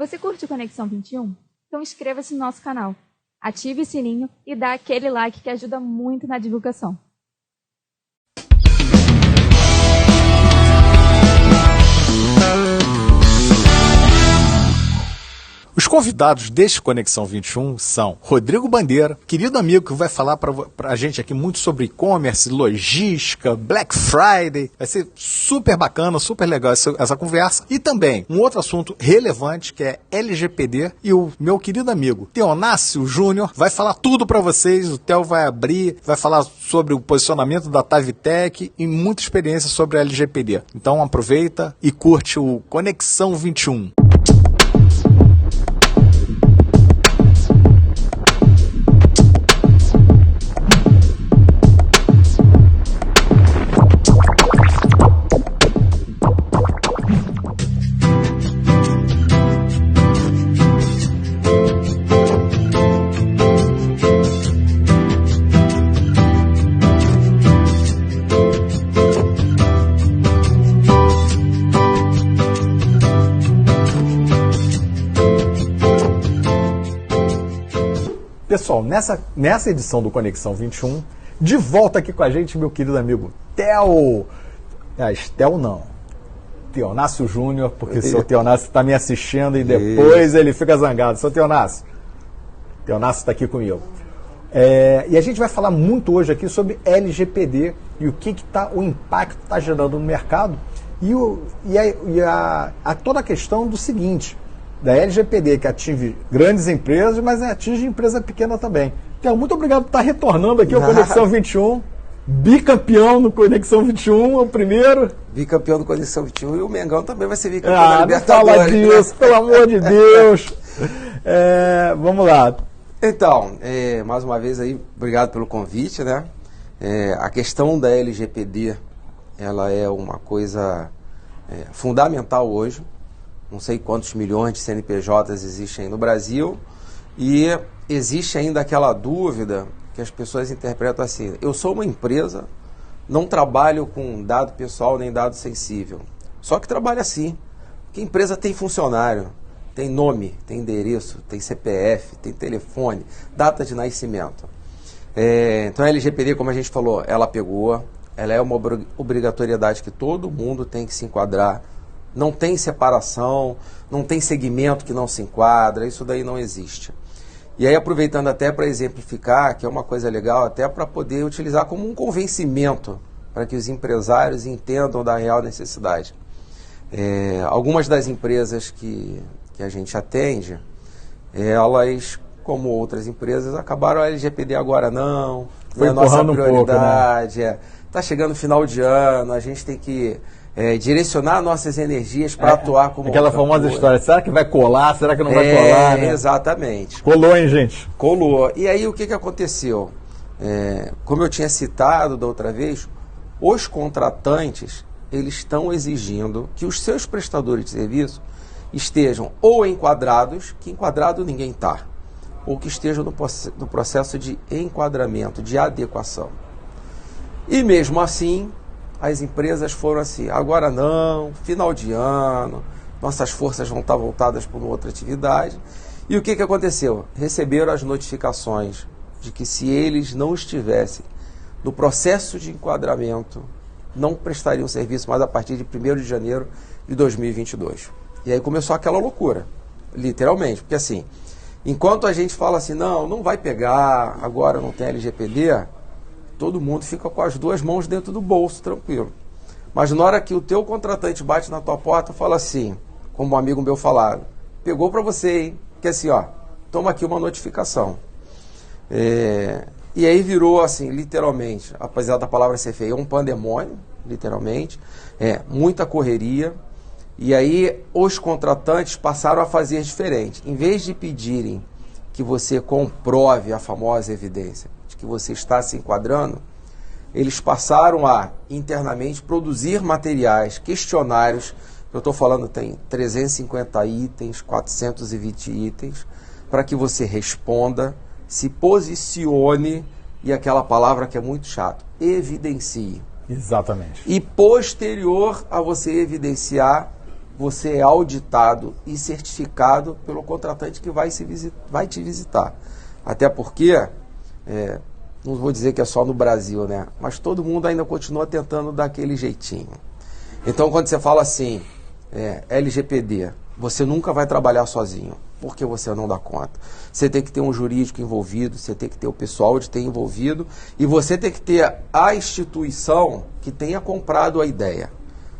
Você curte o Conexão 21? Então inscreva-se no nosso canal, ative o sininho e dá aquele like que ajuda muito na divulgação. Os convidados deste Conexão 21 são Rodrigo Bandeira, querido amigo que vai falar para a gente aqui muito sobre e-commerce, logística, Black Friday. Vai ser super bacana, super legal essa conversa. E também um outro assunto relevante que é LGPD. E o meu querido amigo Teonácio Júnior vai falar tudo para vocês. O Theo vai abrir, vai falar sobre o posicionamento da Tavitec e muita experiência sobre a LGPD. Então aproveita e curte o Conexão 21. Pessoal, nessa edição do Conexão 21, de volta aqui com a gente, meu querido amigo Theo. Theo não. Teonácio Júnior, porque o seu Teonácio está me assistindo e depois ele fica zangado. Seu Teonácio está aqui comigo. E a gente vai falar muito hoje aqui sobre LGPD e o o impacto que está gerando no mercado e toda a questão do seguinte, da LGPD, que atinge grandes empresas, mas atinge empresa pequena também. Então, muito obrigado por estar retornando aqui ao Conexão 21. Bicampeão no Conexão 21, o primeiro. Bicampeão do Conexão 21 e o Mengão também vai ser bicampeão da Libertadores. Não fala disso, pelo amor de Deus. Vamos lá. Então, mais uma vez aí, obrigado pelo convite, né? A questão da LGPD, ela é uma coisa fundamental hoje. Não sei quantos milhões de CNPJs existem no Brasil e existe ainda aquela dúvida que as pessoas interpretam assim: eu sou uma empresa, não trabalho com dado pessoal nem dado sensível. Só que trabalha assim, porque a empresa tem funcionário, tem nome, tem endereço, tem CPF, tem telefone, data de nascimento. Então a LGPD, como a gente falou, ela é uma obrigatoriedade que todo mundo tem que se enquadrar. Não tem separação, não tem segmento que não se enquadra, isso daí não existe. E aí, aproveitando até para exemplificar, que é uma coisa legal, até para poder utilizar como um convencimento para que os empresários entendam da real necessidade. Algumas das empresas que a gente atende, elas, como outras empresas, acabaram a LGPD agora não é a nossa prioridade, um pouco, né? Tá chegando o final de ano, a gente tem que direcionar nossas energias para atuar como aquela famosa história, será que vai colar, será que não vai colar, né? Exatamente. Colou, hein, gente? Colou. E aí o que aconteceu? Como eu tinha citado da outra vez, os contratantes, eles estão exigindo que os seus prestadores de serviço estejam ou enquadrados, que enquadrado ninguém está, ou que estejam no processo de enquadramento, de adequação. E mesmo assim, as empresas foram assim: agora não, final de ano, nossas forças vão estar voltadas para uma outra atividade. E o que aconteceu? Receberam as notificações de que se eles não estivessem no processo de enquadramento, não prestariam serviço mais a partir de 1º de janeiro de 2022. E aí começou aquela loucura, literalmente, porque assim, enquanto a gente fala assim, não vai pegar, agora não tem LGPD, todo mundo fica com as duas mãos dentro do bolso, tranquilo. Mas na hora que o teu contratante bate na tua porta, fala assim, como um amigo meu falava, pegou para você, hein? Que assim, toma aqui uma notificação. E aí virou assim, literalmente, apesar da palavra ser feia, um pandemônio, literalmente, muita correria. E aí os contratantes passaram a fazer diferente. Em vez de pedirem que você comprove a famosa evidência de que você está se enquadrando, eles passaram a, internamente, produzir materiais, questionários. Eu estou falando, tem 350 itens, 420 itens, para que você responda, se posicione e aquela palavra que é muito chato, evidencie. Exatamente. E posterior a você evidenciar, você é auditado e certificado pelo contratante que vai te visitar. Até porque, não vou dizer que é só no Brasil, né? Mas todo mundo ainda continua tentando dar aquele jeitinho. Então, quando você fala assim, LGPD, você nunca vai trabalhar sozinho, porque você não dá conta. Você tem que ter um jurídico envolvido, você tem que ter o pessoal de ter envolvido, e você tem que ter a instituição que tenha comprado a ideia.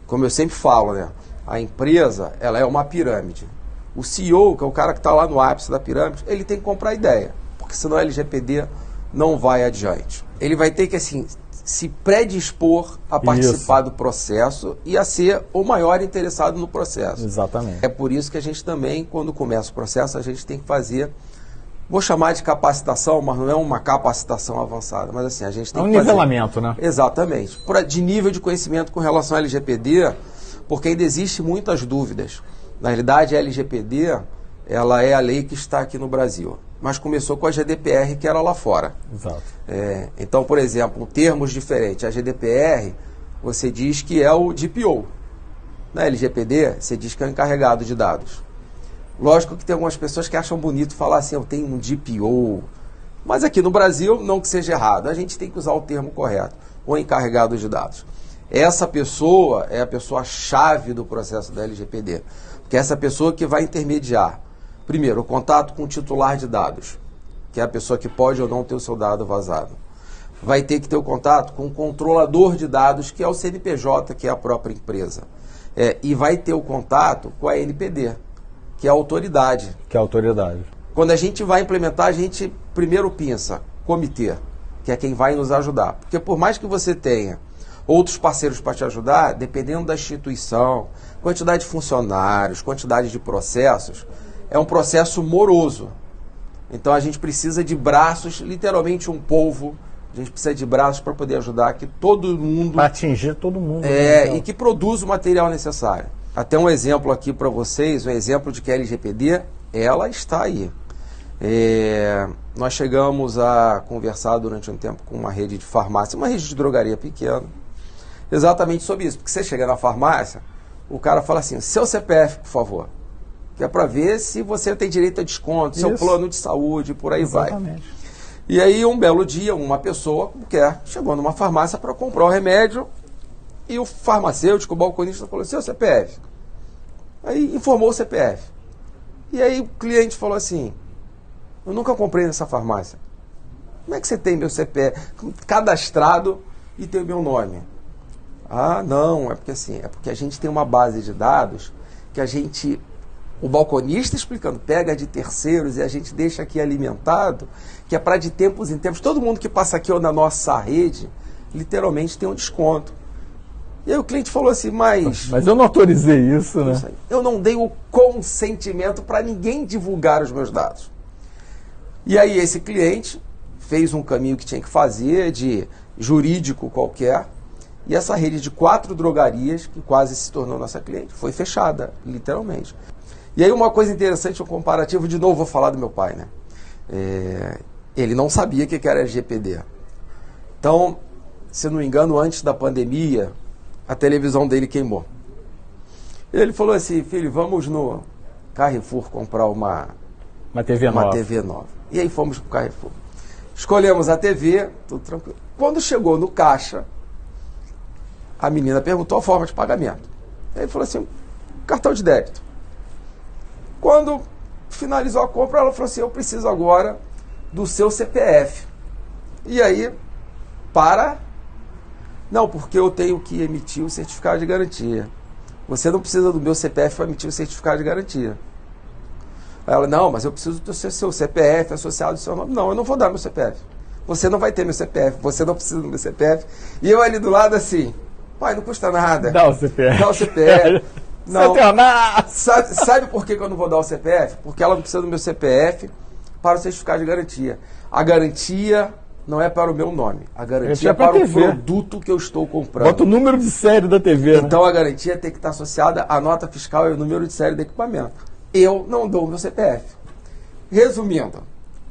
Como eu sempre falo, né? A empresa, ela é uma pirâmide. O CEO, que é o cara que está lá no ápice da pirâmide, ele tem que comprar a ideia, porque senão a LGPD não vai adiante. Ele vai ter que, assim, se predispor a participar do processo e a ser o maior interessado no processo. Exatamente. É por isso que a gente também, quando começa o processo, a gente tem que fazer, vou chamar de capacitação, mas não é uma capacitação avançada, mas assim, a gente tem que fazer... nivelamento, né? Exatamente. De nível de conhecimento com relação à LGPD, porque ainda existem muitas dúvidas. Na realidade, a LGPD, ela é a lei que está aqui no Brasil, mas começou com a GDPR, que era lá fora. Exato. Então, por exemplo, termos diferentes. A GDPR, você diz que é o DPO. Na LGPD, você diz que é o encarregado de dados. Lógico que tem algumas pessoas que acham bonito falar assim, eu tenho um DPO. Mas aqui no Brasil, não que seja errado, a gente tem que usar o termo correto, o encarregado de dados. Essa pessoa é a pessoa-chave do processo da LGPD, porque é essa pessoa que vai intermediar, primeiro, o contato com o titular de dados, que é a pessoa que pode ou não ter o seu dado vazado. Vai ter que ter o contato com o controlador de dados, que é o CNPJ, que é a própria empresa. E vai ter o contato com a NPD, que é a autoridade. Que é a autoridade. Quando a gente vai implementar, a gente primeiro pensa comitê, que é quem vai nos ajudar. Porque por mais que você tenha outros parceiros para te ajudar, dependendo da instituição, quantidade de funcionários, quantidade de processos, é um processo moroso. Então a gente precisa de braços, literalmente um polvo, a gente precisa de braços para poder ajudar que todo mundo... Para atingir todo mundo. E que produza o material necessário. Até um exemplo aqui para vocês, um exemplo de que a LGPD, ela está aí. Nós chegamos a conversar durante um tempo com uma rede de farmácia, uma rede de drogaria pequena, exatamente sobre isso. Porque você chega na farmácia, o cara fala assim, seu CPF, por favor, que é para ver se você tem direito a desconto, seu plano de saúde, por aí Exatamente. vai. E aí, um belo dia, uma pessoa chegou numa farmácia para comprar o remédio e o farmacêutico, o balconista, falou, seu CPF. Aí informou o CPF. E aí o cliente falou assim, eu nunca comprei nessa farmácia. Como é que você tem meu CPF cadastrado e tem o meu nome? Ah, não, é porque a gente tem uma base de dados que o balconista explicando, pega de terceiros e a gente deixa aqui alimentado, que é para de tempos em tempos, todo mundo que passa aqui ou na nossa rede, literalmente tem um desconto. E aí o cliente falou assim, mas eu não autorizei isso, né? Eu não dei o consentimento para ninguém divulgar os meus dados. E aí esse cliente fez um caminho que tinha que fazer, de jurídico qualquer, e essa rede de 4 drogarias, que quase se tornou nossa cliente, foi fechada, literalmente. E aí uma coisa interessante, um comparativo, de novo vou falar do meu pai, né? Ele não sabia o que era LGPD. Então, se não me engano, antes da pandemia, a televisão dele queimou. Ele falou assim, filho, vamos no Carrefour comprar uma TV nova. E aí fomos pro Carrefour. Escolhemos a TV, tudo tranquilo. Quando chegou no caixa, a menina perguntou a forma de pagamento. Ele falou assim, cartão de débito. Quando finalizou a compra, ela falou assim, eu preciso agora do seu CPF. E aí, não, porque eu tenho que emitir o certificado de garantia. Você não precisa do meu CPF para emitir o certificado de garantia. Aí ela, não, mas eu preciso do seu CPF associado ao seu nome. Não, eu não vou dar meu CPF. Você não vai ter meu CPF, você não precisa do meu CPF. E eu ali do lado assim, pai, não custa nada. Dá o CPF. Dá o CPF. Não. Sabe por que eu não vou dar o CPF? Porque ela não precisa do meu CPF para o certificado de garantia. A garantia não é para o meu nome. A garantia é para o produto que eu estou comprando. Bota o número de série da TV. Então, a garantia tem que estar associada à nota fiscal e ao número de série do equipamento. Eu não dou o meu CPF. Resumindo,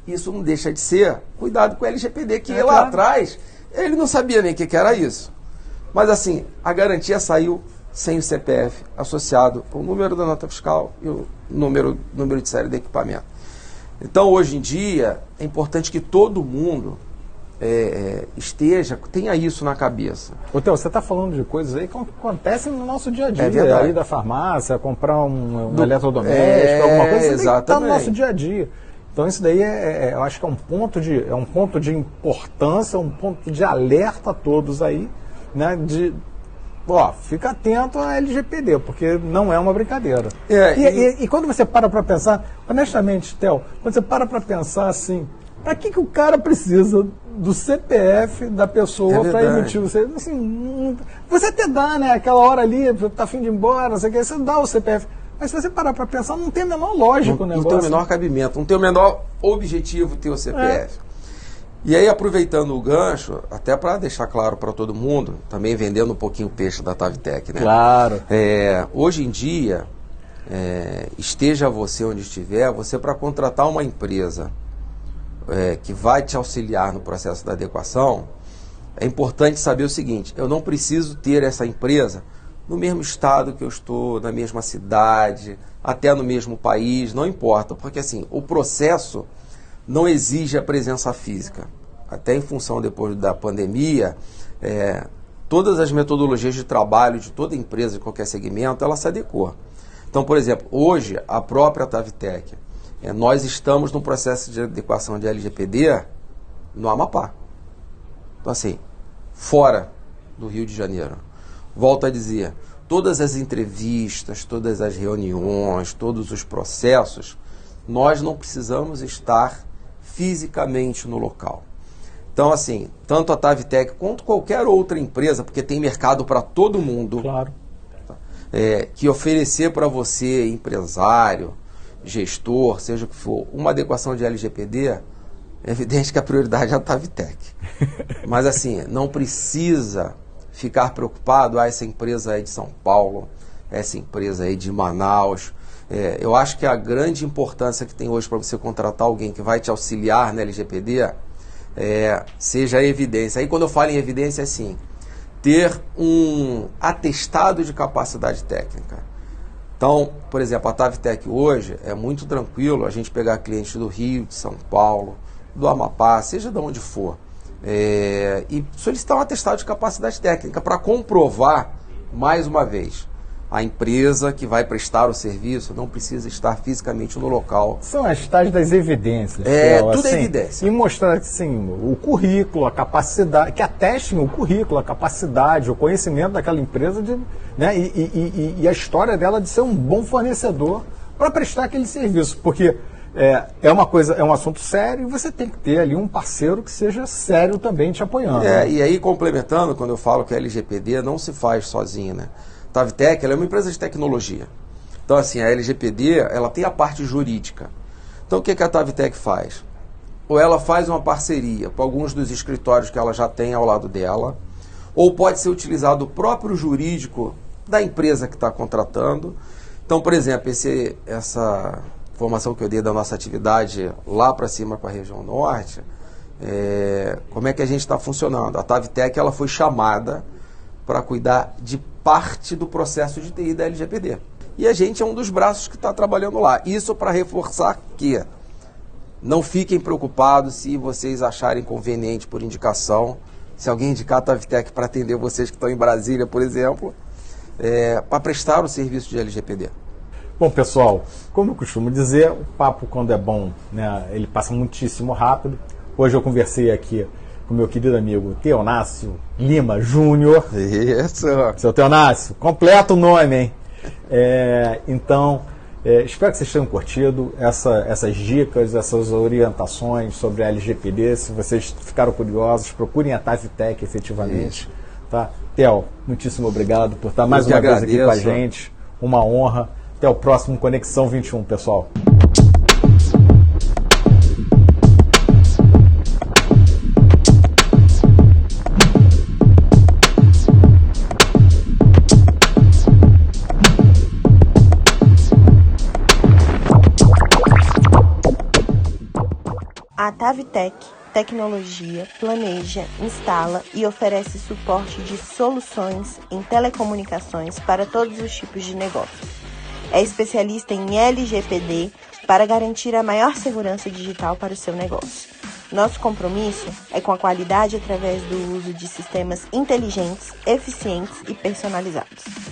isso não deixa de ser cuidado com o LGPD, que lá atrás ele não sabia nem o que era isso. Mas assim, a garantia saiu sem o CPF associado ao número da nota fiscal e o número de série do equipamento. Então, hoje em dia, é importante que todo mundo tenha isso na cabeça. Theo, você está falando de coisas aí que acontecem no nosso dia a dia. É verdade. Aí da farmácia, comprar um eletrodoméstico, alguma coisa, isso está no nosso dia a dia. Então isso daí eu acho que é um ponto de importância, um ponto de alerta a todos aí, né? Fica atento à LGPD, porque não é uma brincadeira. E quando você para pensar, honestamente, Theo, quando você para pensar assim, para que o cara precisa do CPF da pessoa para emitir você? Assim, você até dá, né? Aquela hora ali, tá a fim de ir embora, não sei o que, você dá o CPF. Mas se você parar para pensar, não tem a menor lógica o negócio. Não tem o menor cabimento, não tem o menor objetivo ter o CPF. E aí, aproveitando o gancho, até para deixar claro para todo mundo, também vendendo um pouquinho o peixe da Tavitec, né? Claro. Hoje em dia, esteja você onde estiver, você para contratar uma empresa que vai te auxiliar no processo da adequação, é importante saber o seguinte: eu não preciso ter essa empresa no mesmo estado que eu estou, na mesma cidade, até no mesmo país, não importa, porque assim, o processo não exige a presença física. Até em função depois da pandemia, todas as metodologias de trabalho de toda empresa, de qualquer segmento, ela se adequou. Então, por exemplo, hoje a própria Tavitec, nós estamos no processo de adequação de LGPD no Amapá. Então, assim, fora do Rio de Janeiro. Volto a dizer, todas as entrevistas, todas as reuniões, todos os processos, nós não precisamos estar fisicamente no local. Então, assim, tanto a Tavitec quanto qualquer outra empresa, porque tem mercado para todo mundo, claro, que oferecer para você, empresário, gestor, seja o que for, uma adequação de LGPD, é evidente que a prioridade é a Tavitec. Mas assim, não precisa ficar preocupado, essa empresa é de São Paulo, essa empresa é de Manaus. Eu acho que a grande importância que tem hoje para você contratar alguém que vai te auxiliar na LGPD seja a evidência. Aí quando eu falo em evidência, é assim, ter um atestado de capacidade técnica. Então, por exemplo, a Tavitec hoje é muito tranquilo a gente pegar clientes do Rio, de São Paulo, do Amapá, seja de onde for, e solicitar um atestado de capacidade técnica para comprovar, mais uma vez, a empresa que vai prestar o serviço não precisa estar fisicamente no local. São as tais das evidências. Tudo é evidência. E mostrar assim, o currículo, a capacidade, que atestem o currículo, a capacidade, o conhecimento daquela empresa e a história dela de ser um bom fornecedor para prestar aquele serviço. Porque é um assunto sério e você tem que ter ali um parceiro que seja sério também te apoiando. E aí, complementando, quando eu falo que a LGPD não se faz sozinha, né? A Tavitec, ela é uma empresa de tecnologia. Então, assim, a LGPD, ela tem a parte jurídica. Então, o que a Tavitec faz? Ou ela faz uma parceria com alguns dos escritórios que ela já tem ao lado dela, ou pode ser utilizado o próprio jurídico da empresa que está contratando. Então, por exemplo, essa informação que eu dei da nossa atividade lá para cima com a região norte, como é que a gente está funcionando? A Tavitec, ela foi chamada para cuidar de parte do processo de TI da LGPD. E a gente é um dos braços que está trabalhando lá. Isso para reforçar que não fiquem preocupados se vocês acharem conveniente por indicação, se alguém indicar a Tavitec para atender vocês que estão em Brasília, por exemplo, para prestar o serviço de LGPD. Bom, pessoal, como eu costumo dizer, o papo, quando é bom, né, ele passa muitíssimo rápido. Hoje eu conversei aqui com meu querido amigo Theonácio Lima Júnior. Isso. Seu Theonácio, completa o nome, hein? Então, espero que vocês tenham curtido essas dicas, essas orientações sobre a LGPD. Se vocês ficaram curiosos, procurem a Tavitec efetivamente. Tá? Theo, muitíssimo obrigado por estar mais uma vez aqui com a gente. Uma honra. Até o próximo Conexão 21, pessoal. A Tavitec tecnologia, planeja, instala e oferece suporte de soluções em telecomunicações para todos os tipos de negócios. É especialista em LGPD para garantir a maior segurança digital para o seu negócio. Nosso compromisso é com a qualidade através do uso de sistemas inteligentes, eficientes e personalizados.